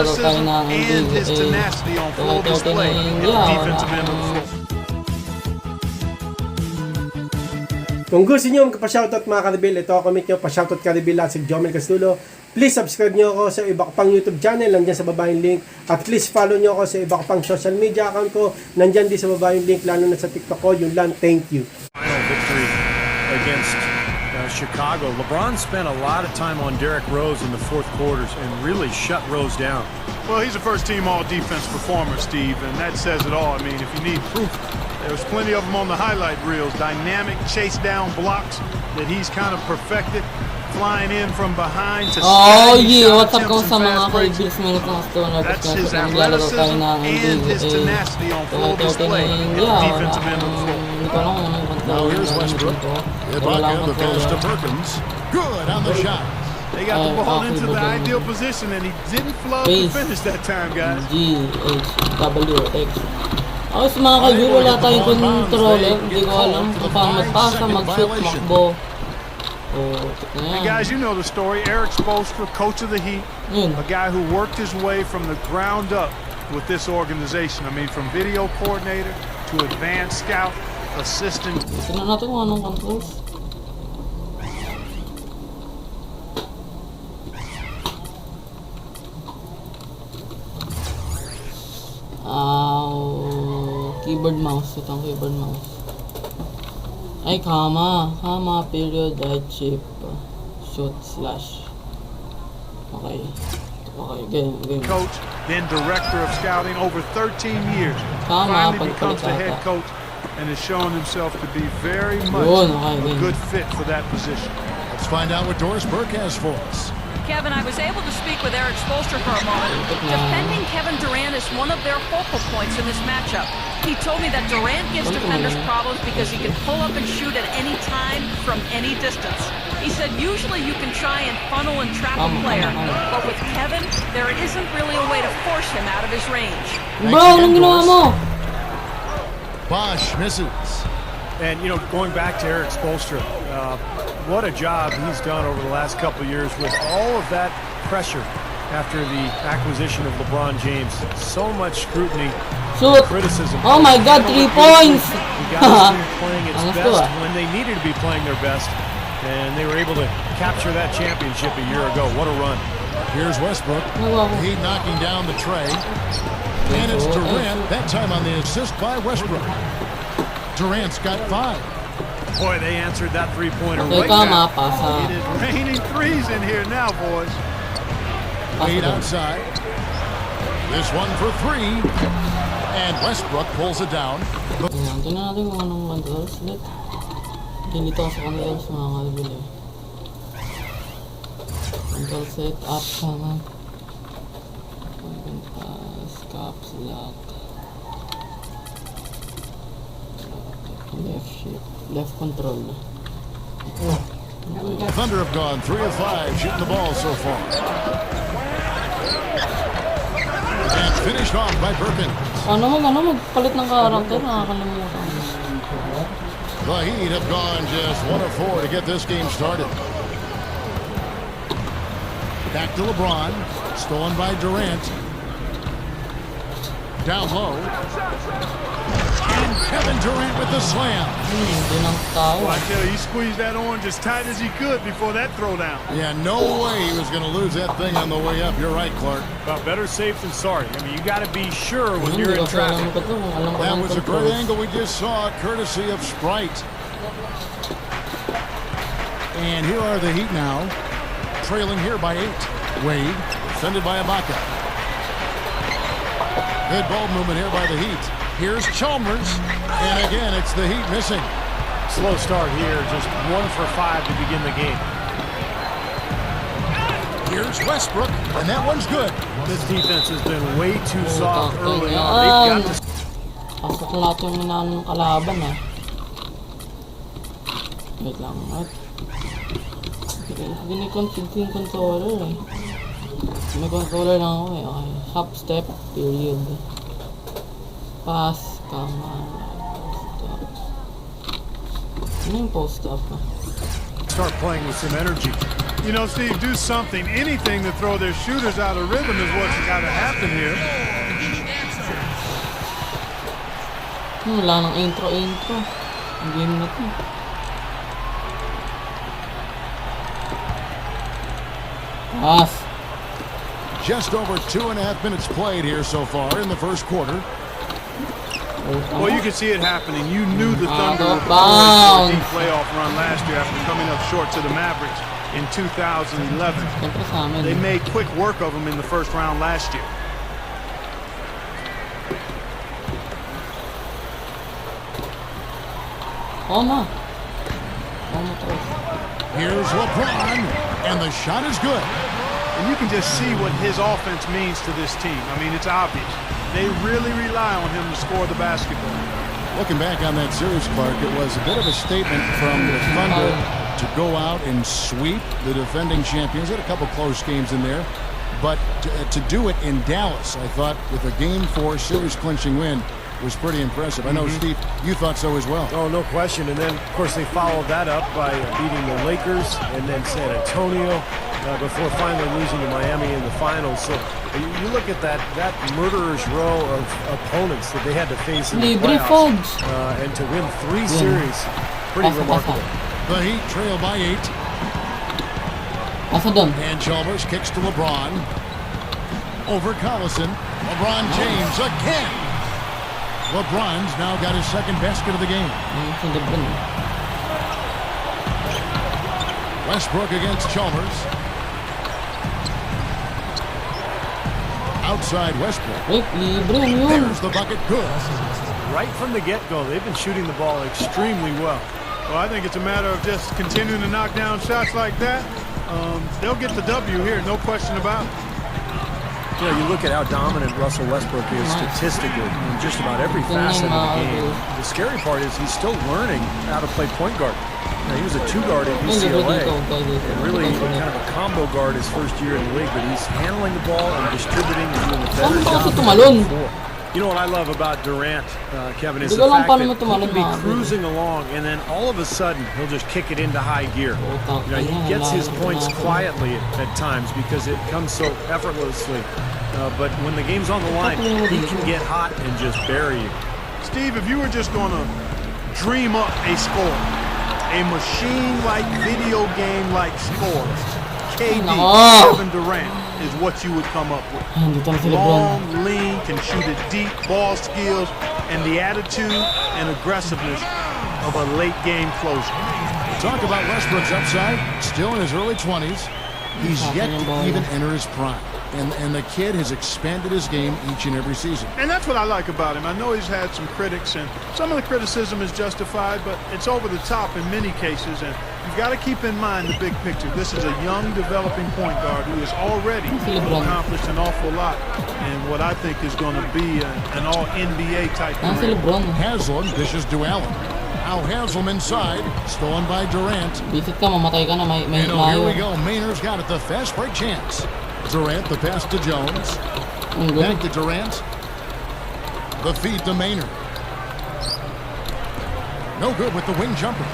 athleticism and his tenacity on full display at the defensive end of the floor. Kung gusto nyo magpa-shoutout mga karibil, ito ako comment nyo, pa-shoutout karibil at si Jomel Castulo. Please subscribe nyo ako sa iba ko pang YouTube channel, nandyan sa baba yung link. At please follow nyo ako sa iba ko pang social media account ko, nandyan din sa baba yung link, lalo na sa TikTok ko. Yun lang, thank you. Final victory against Chicago. LeBron spent a lot of time on Derrick Rose in the fourth quarters and really shut Rose down. Well, he's a first-team all-defense performer, Steve, and that says it all. I mean, if you need proof, there's plenty of them on the highlight reels. Dynamic chase-down blocks that he's kind of perfected, flying in from behind to what's up kung sa mga kaibigs minutes ng Stoner. That's his athleticism and his tenacity on full display at the defensive end of the floor. Now here's Westbrook. Ibaka, the pass to Perkins. Good on the shot. They got the ball into the ideal position, and he didn't flub to finish that time, guys. G-H-W-X. Ako sa mga kaibigan, wala tayong controller. Hindi ko alam kung paano magpasa, mag-shoot, makbo. And guys, you know the story. Eric Spoelstra, coach of the Heat, a guy who worked his way from the ground up with this organization. I mean, from video coordinator to advanced scout, assistant. Tignan natin kung anong controls. Keyboard mouse. Ito ang keyboard mouse. Ay, comma, period, right shift, shoot, slash. Okay, game. Coach, then director of scouting over 13 years. Comma, finally becomes the head coach and has shown himself to be very much a good fit for that position. Let's find out what Doris Burke has for us. Kevin, I was able to speak with Eric Spoelstra for a moment. Defending Kevin Durant is one of their focal points in this matchup. He told me that Durant gives defenders problems because he can pull up and shoot at any time from any distance. He said usually you can try and funnel and trap a player, but with Kevin, there isn't really a way to force him out of his range. Bro, anong ginawa mo? Bosh misses. And, you know, going back to Eric Spoelstra, what a job he's done over the last couple of years with all of that pressure after the acquisition of LeBron James. So much scrutiny, criticism. Oh my God, 3 points! He got his team playing its best when they needed to be playing their best, and they were able to capture that championship a year ago. What a run. Here's Westbrook. He knocking down the tray. And it's Durant, that time on the assist by Westbrook. Durant's got 5. Boy, they answered that three-pointer right back. It is raining threes in here now, boys. Wade outside. This one for 3. And Westbrook pulls it down. Tingnan natin kung anong controls ulit. Dito ako sa controls mga kalibili. Control set up sama. Pass, caps lock. Left shift, left control. Thunder have gone 3 of 5 shooting the ball so far. And finished off by Perkins. Magpalit ng character, nakakalimutan. The Heat have gone just 1 of 4 to get this game started. Back to LeBron, stolen by Durant. Down low. And Kevin Durant with the slam. Well, I tell you, he squeezed that orange as tight as he could before that throwdown. Yeah, no way he was going to lose that thing on the way up. You're right, Clark. But better safe than sorry. I mean, you got to be sure when you're in traffic. That was a great angle we just saw, courtesy of Sprite. And here are the Heat now, trailing here by 8. Wade, defended by Ibaka. Good ball movement here by the Heat. Here's Chalmers, and again, it's the Heat missing. Slow start here, just 1 for 5 to begin the game. Here's Westbrook, and that one's good. This defense has been way too soft early on. They've got to... Pasok lahat yung minanong kalaban eh. Wait lang, what? Hindi ni-config yung controller eh. May controller lang ako eh. Okay. Hop step, period. Pass, comma, post up. Ano yung post up? Start playing with some energy. You know, Steve, do something, anything to throw their shooters out of rhythm is what's got to happen here. Wala nang intro. Ang game na to. Pass. Just over 2.5 minutes played here so far in the first quarter. Well, you can see it happening. You knew the Thunder were bounce. a deep playoff run last year after coming up short to the Mavericks in 2011. Siyempre sa amin. They made quick work of them in the first round last year. Oma. Here's LeBron, and the shot is good. And you can just see what his offense means to this team. I mean, it's obvious. They really rely on him to score the basketball. Looking back on that series, Clark, it was a bit of a statement from the Thunder to go out and sweep the defending champions. They had a couple close games in there, but to do it in Dallas, I thought, with a Game 4 series-clinching win, was pretty impressive. I know, Steve, you thought so as well. Oh, no question. And then, of course, they followed that up by beating the Lakers and then San Antonio before finally losing to Miami in the finals. So you look at that murderer's row of opponents that they had to face in the playoffs, and to win 3 series, pretty remarkable. The Heat trail by 8. And Chalmers kicks to LeBron. Over Collison. LeBron James again. LeBron's now got his second basket of the game. Westbrook against Chalmers. Outside Westbrook. There's the bucket. Good. Right from the get-go, they've been shooting the ball extremely well. Well, I think it's a matter of just continuing to knock down shots like that. They'll get the W here, no question about it. You know, you look at how dominant Russell Westbrook is statistically in just about every facet of the game. The scary part is he's still learning how to play point guard. Now, he was a 2-guard at UCLA, and really kind of a combo guard his first year in the league, but he's handling the ball and distributing and doing a better job than before. You know what I love about Durant, Kevin, is the fact that he can be cruising along, and then all of a sudden, he'll just kick it into high gear. You know, he gets his points quietly at times because it comes so effortlessly. But when the game's on the line, he can get hot and just bury you. Steve, if you were just going to dream up a score, a machine-like, video game-like score, KD, Kevin Durant is what you would come up with. Long, lean, can shoot it deep, ball skills, and the attitude and aggressiveness of a late-game closer. Talk about Westbrook's upside, still in his early 20s. He's yet to even enter his prime. And the kid has expanded his game each and every season. And that's what I like about him. I know he's had some critics, and some of the criticism is justified, but it's over the top in many cases. And you've got to keep in mind the big picture. This is a young, developing point guard who has already accomplished an awful lot in what I think is going to be an all-NBA type career. Haslam dishes to Allen. Now Haslam inside, stolen by Durant. And here we go. Maynard's got it. The fast break chance. Durant, the pass to Jones. Back to Durant. The feed to Maynard. No good with the wing jumper.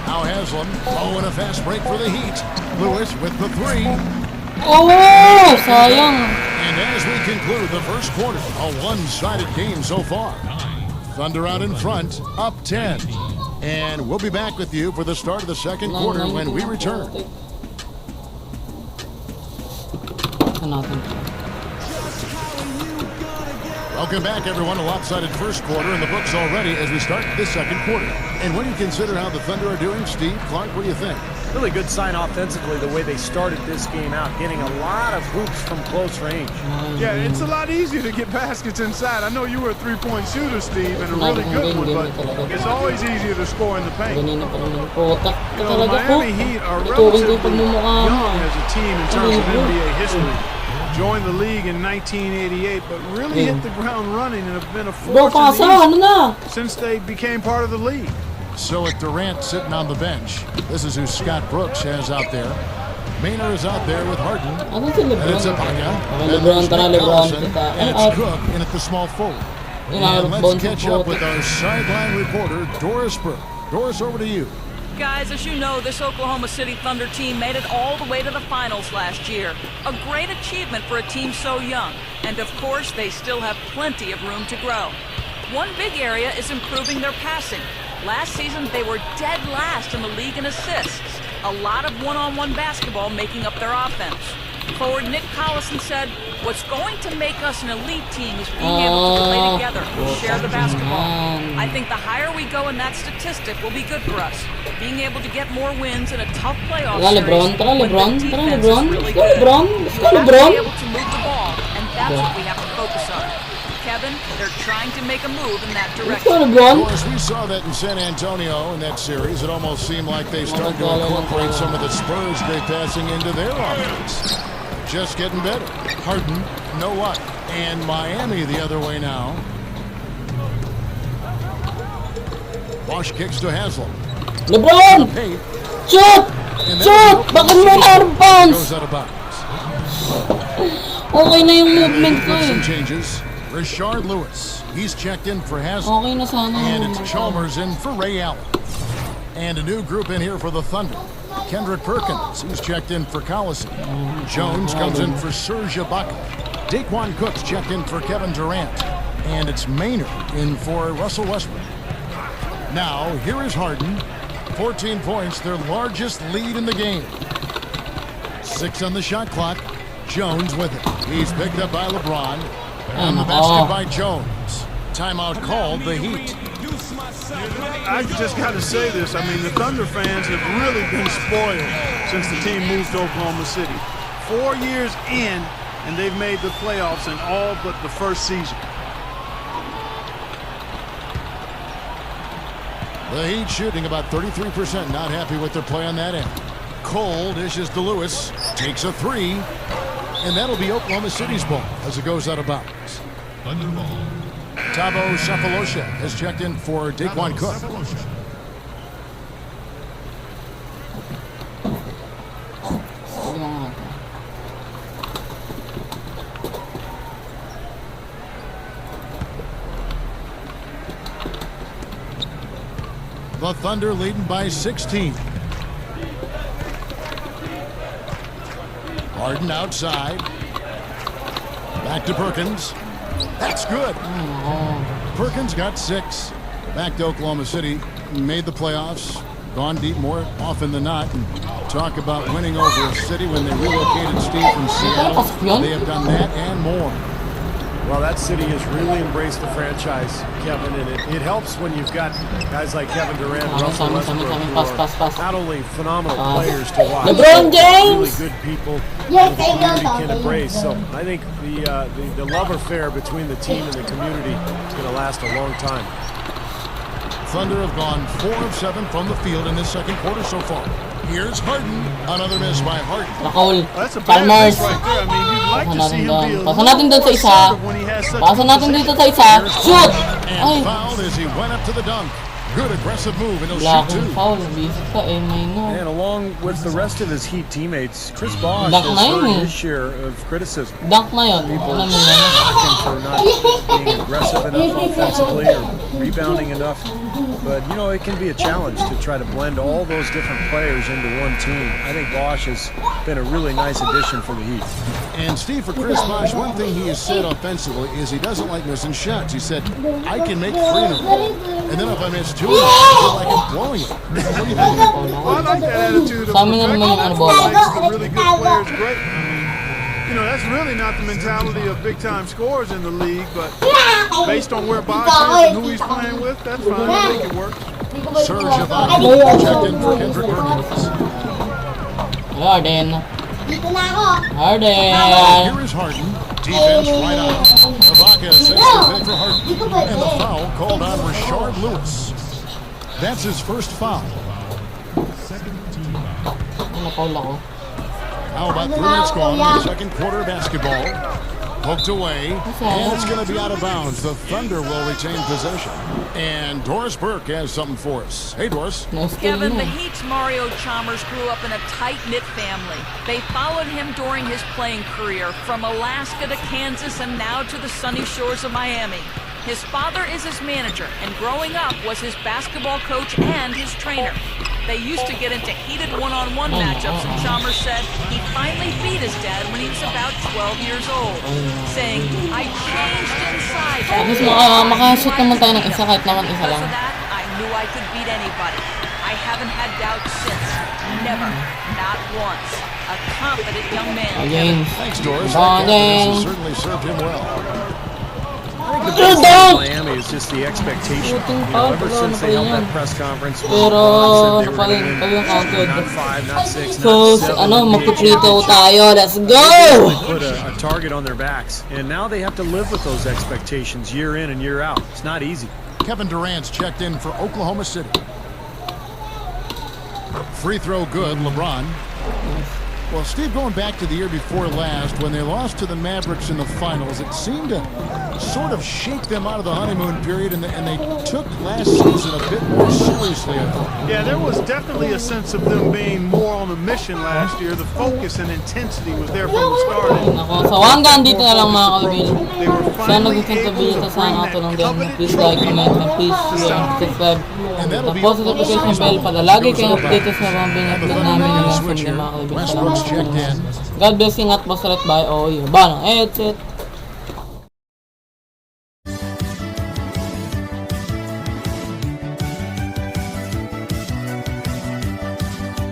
Now Haslam, and a fast break for the Heat. Lewis with the 3. Sayang. And as we conclude the first quarter, a one-sided game so far. Thunder out in front, up 10. And we'll be back with you for the start of the second quarter when we return. Welcome back, everyone. A lopsided first quarter in the books already as we start this second quarter. And when you consider how the Thunder are doing, Steve, Clark, what do you think? Really good sign offensively the way they started this game out, getting a lot of hoops from close range. Yeah, it's a lot easier to get baskets inside. I know you were a three-point shooter, Steve, and a really good one, but it's always easier to score in the paint. You know, the Miami Heat are relatively young as a team in terms of NBA history. Joined the league in 1988, but really hit the ground running and have been a force in the East since they became part of the league. So with Durant sitting on the bench, this is who Scott Brooks has out there. Maynard is out there with Harden. And it's Ibaka. And there's Nick Collison. And it's Cook in at the small forward. And let's catch up with our sideline reporter, Doris Burke. Doris, over to you. Guys, as you know, this Oklahoma City Thunder team made it all the way to the finals last year. A great achievement for a team so young. And of course, they still have plenty of room to grow. One big area is improving their passing. Last season, they were dead last in the league in assists. A lot of one-on-one basketball making up their offense. Forward Nick Collison said, "What's going to make us an elite team is being able to play together and share the basketball. I think the higher we go in that statistic will be good for us. Being able to get more wins in a tough playoff series when the defense is really good. You have to be able to move the ball, and that's what we have to focus on." Kevin, they're trying to make a move in that direction. Of course, we saw that in San Antonio in that series. It almost seemed like they started to incorporate some of the Spurs' great passing into their offense. Just getting better. Harden, no luck. And Miami the other way now. Bosch kicks to Haslam. LeBron! Shoot! Shoot! Bakit mo na-bounce? Goes out of bounds. Okay na yung movement ko eh. Some changes. Rashard Lewis. He's checked in for Haslam. Okay na sana And yung it's Chalmers in for Ray Allen. And a new group in here for the Thunder. Kendrick Perkins, he's checked in for Collison. Jones comes in for Serge Ibaka. Daquan Cook's checked in for Kevin Durant. And it's Maynard in for Russell Westbrook. Now, here is Harden. 14 points, their largest lead in the game. 6 on the shot clock. Jones with it. He's picked up by LeBron. And the basket by Jones. Timeout called, the Heat. I just got to say this. I mean, the Thunder fans have really been spoiled since the team moved to Oklahoma City. 4 years in, and they've made the playoffs in all but the first season. The Heat shooting about 33%. Not happy with their play on that end. Cole dishes to Lewis. Takes a three. And that'll be Oklahoma City's ball as it goes out of bounds. Thunder ball. Thabo Sefolosha has checked in for Daquan Cook. The Thunder leading by 16. Harden outside. Back to Perkins. That's good. Perkins got 6. Back to Oklahoma City. Made the playoffs. Gone deep more often than not. And talk about winning over a city when they relocated Steve from Seattle. They have done that and more. Well, that city has really embraced the franchise, Kevin, and it helps when you've got guys like Kevin Durant and Russell Westbrook who are not only phenomenal players to watch, LeBron but James! really good people who the community can embrace. So I think the love affair between the team and the community is going to last a long time. Thunder have gone 4 of 7 from the field in this second quarter so far. Here's Harden. Another miss by Harden. Nakahul. That's a bad Chalmers. miss right there. I mean, you'd like to see him be a Pasa natin doon sa isa. when he has such Pasa natin dito sa isa. Shoot! Ay! And fouled as he went up to the dunk. Good aggressive move, and he'll Wala shoot akong 2. foul. Busy ka eh. May no. And along with the rest of his Heat teammates, Chris Bosh Dunk has na yun earned eh. his share of criticism. Dunk na yun. People Alam mo na. him for not being aggressive enough offensively or rebounding enough. But, you know, it can be a challenge to try to blend all those different players into one team. I think Bosh has been a really nice addition for the Heat. And Steve, for Chris Bosh, one thing he has said offensively is he doesn't like missing shots. He said, I can make 3 in a row. And then if I miss 2 in a row, I feel like I'm blowing it. What do you think? Well, I like that attitude of Sa amin na naman yung ano bola. makes the really good players great. I mean, you know, that's really not the mentality of big-time scorers in the league, but based on where Bosh is and who he's playing with, that's fine. I think it works. Serge Ibaka checked in for Kendrick Perkins. Harden. Harden. Here is Harden. Defense right on. Ibaka sets the pick for Harden. And the foul called on Rashard Lewis. That's his first foul. Nakaul ako. How about 3 minutes gone in the second quarter of basketball? Poked away, and it's going to be out of bounds. The Thunder will retain possession. And Doris Burke has something for us. Hey, Doris. Kevin, the Heat's Mario Chalmers grew up in a tight-knit family. They followed him during his playing career from Alaska to Kansas and now to the sunny shores of Miami. His father is his manager, and growing up was his basketball coach and his trainer. They used to get into heated one-on-one matchups, and Chalmers said he finally beat his dad when he was about 12 years old, saying, I changed inside. At least makashoot naman tayo ng isa kahit naman isa Because lang. of that, I knew I could beat anybody. I haven't had doubts since. Never. Not once. A confident young man. James. Thanks, Doris. Bang, That dang. certainly served him well. I think the best thing in Miami is just the expectation. Ever since they held that press conference, Pero said they were napalong counted. not 5, not 6, So, not 7. magpuprito tayo. Let's go! They put a target on their backs, and now they have to live with those expectations year in and year out. It's not easy. Kevin Durant's checked in for Oklahoma City. Free throw good, LeBron. Well, Steve, going back to the year before last, when they lost to the Mavericks in the finals, it seemed to sort of shake them out of the honeymoon period, and they took last season a bit more seriously, I thought. Yeah, there was definitely a sense of them being more on a mission last year. The focus and intensity was there from the start. Ako, so hanggang dito na lang mga kalbil. They were Sana finally gusto nyo able to sa sana bring ito ng that game. coveted Please like, trophy comment, and please share, and subscribe. Tapos sa notification bell para lagi kayong updated sa mga binigyan namin ng mga kalbil. Westbrook's checked in. God bless, ingat, boss, ret, bye. Oh, yun. Ba ng headset.